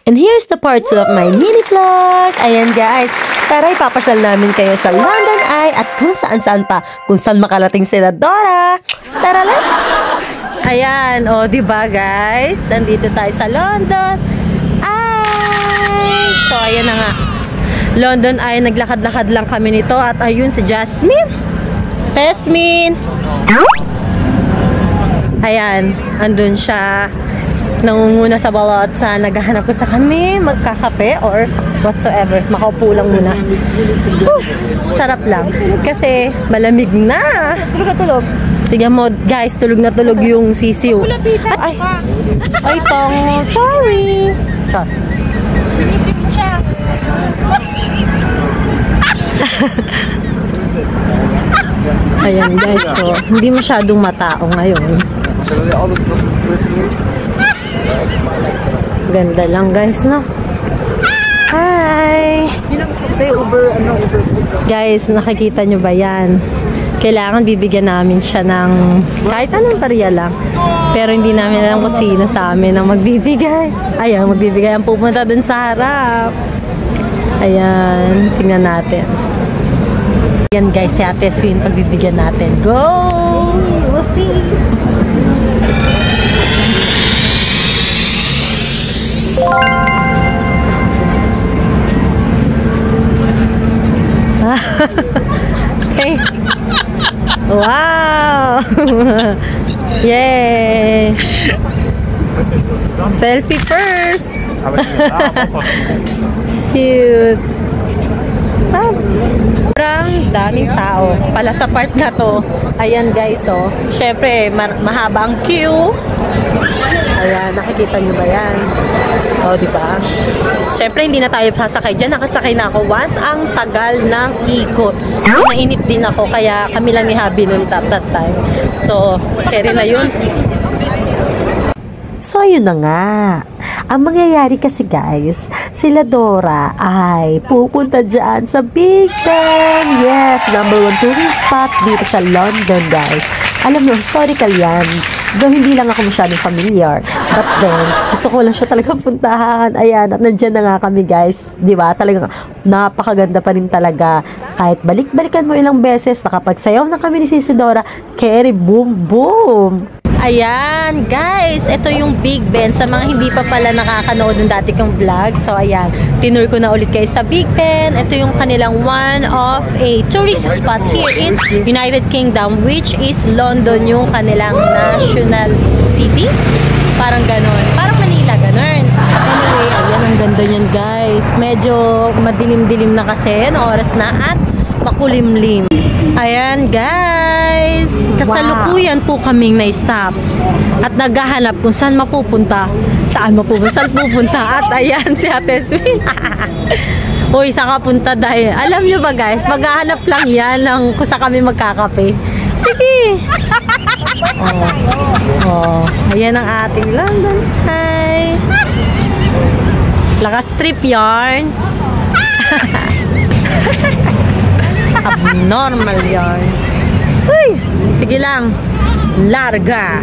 And here's the part 2 of my mini vlog. Ayan guys, tara ipapasyal namin kayo sa London Eye at kung saan-saan pa, kung saan makalating sila Dora. Tara, let's! Ayan, o diba guys, andito tayo sa London Eye. So ayan na nga, London Eye, naglakad-lakad lang kami nito at ayun si Jasmine. Jasmine! Ayan, andun siya. Nangunguna sa balot sa naghahanap ko sa kami, magkakape or whatsoever. Makaupo lang muna. Sarap lang. Kasi malamig na. Tulog na tulog. Tignan mo guys, tulog na tulog yung sisiw. Ay pang, sorry. Char. Pinisip mo siya. Ayan guys, so hindi masyadong matao ngayon. Ganda lang guys, no? Hi! Guys, nakikita nyo ba yan? Kailangan bibigyan namin siya ng kahit anong barya lang. Pero hindi namin alam kung sino sa amin ang magbibigay. Ayan, magbibigay ang pupunta dun sa harap. Ayan, tingnan natin. Ayan guys, si Ate Swin pagbibigyan natin. Go! We'll see! Okay. Wow! Yay! Selfie first! Cute! Sobrang daming tao pala sa part na to. Ayan guys, oh. Syempre, mahaba ang queue. Ayan, nakikita nyo ba yan? O, diba? Syempre, hindi na tayo sasakay dyan. Nakasakay na ako once ang tagal ng ikot. So, nainip din ako, kaya kami lang ni Habi nun that time. So, carry na yun. So, ayun na nga. Ang mangyayari kasi guys, sila Dora ay pupunta dyan sa Big Ben. Yes, #1 tourist spot dito sa London guys. Alam mo, historical yan. Though hindi lang ako masyadong familiar. But then, gusto ko lang siya talagang puntahan. Ayan, at nandyan na nga kami guys. Diba? Talagang napakaganda pa rin talaga. Kahit balik-balikan mo ilang beses, nakapagsayaw na kami ni Sisi Dora. Carry boom boom! Ayan, guys, ito yung Big Ben. Sa mga hindi pa pala nakakanood ng dati kong vlog. So, ayan, tinur ko na ulit kayo sa Big Ben. Ito yung kanilang one of a tourist spot here in United Kingdom, which is London, yung kanilang national city. Parang ganon. Parang Manila, ganon. Anyway, ayan, ang ganda niyan, guys. Medyo madilim-dilim na kasi. Ano oras na at makulimlim. Ayan guys, kasalukuyan po kaming na-stop at naghahanap kung saan mapupunta. Saan pupunta? At ayan si Ate Swin. Uy, saan ka punta dahil? Alam nyo ba guys, maghahanap lang yan ng kung saan kami magkakape. Sige! Ayan ang ating London. Hi! Lakas trip yarn. Abnormal yarn. Uy, sige lang. Larga.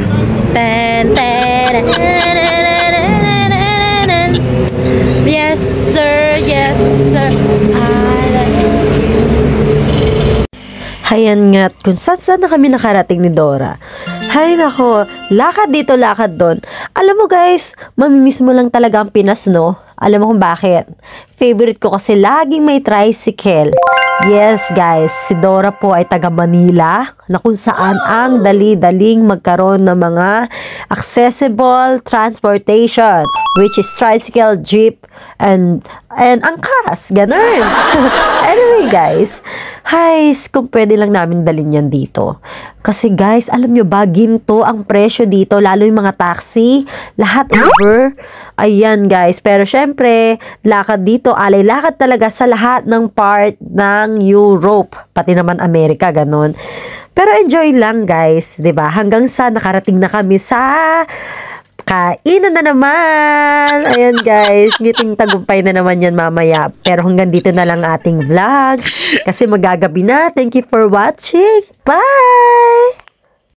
Yes sir, yes sir. Hayan nga't kung saan na kami nakarating ni Dora. Hay nako, lakad dito, lakad doon. Alam mo guys, mamimiss mo lang talaga ang Pinas, no? Alam mo kung bakit? Favorite ko kasi laging may tricycle. Yes guys, si Dora po ay taga Manila, na kung saan ang dali-daling magkaroon ng mga accessible transportation, which is tricycle, jeep, and angkas, ganun. Anyway guys, kung pwede lang namin dalhin yan dito. Kasi guys, alam nyo ba, ginto ang presyo dito, lalo yung mga taxi, lahat Uber. Ayan guys, pero syempre, lakad dito, alay lakad talaga sa lahat ng part ng Europe, pati naman Amerika, ganun. Pero enjoy lang guys, 'di ba? Hanggang sa nakarating na kami sa kainan na naman. Ayan guys, ngiting tagumpay na naman yan mamaya. Pero hanggang dito na lang ating vlog kasi magagabi na. Thank you for watching. Bye!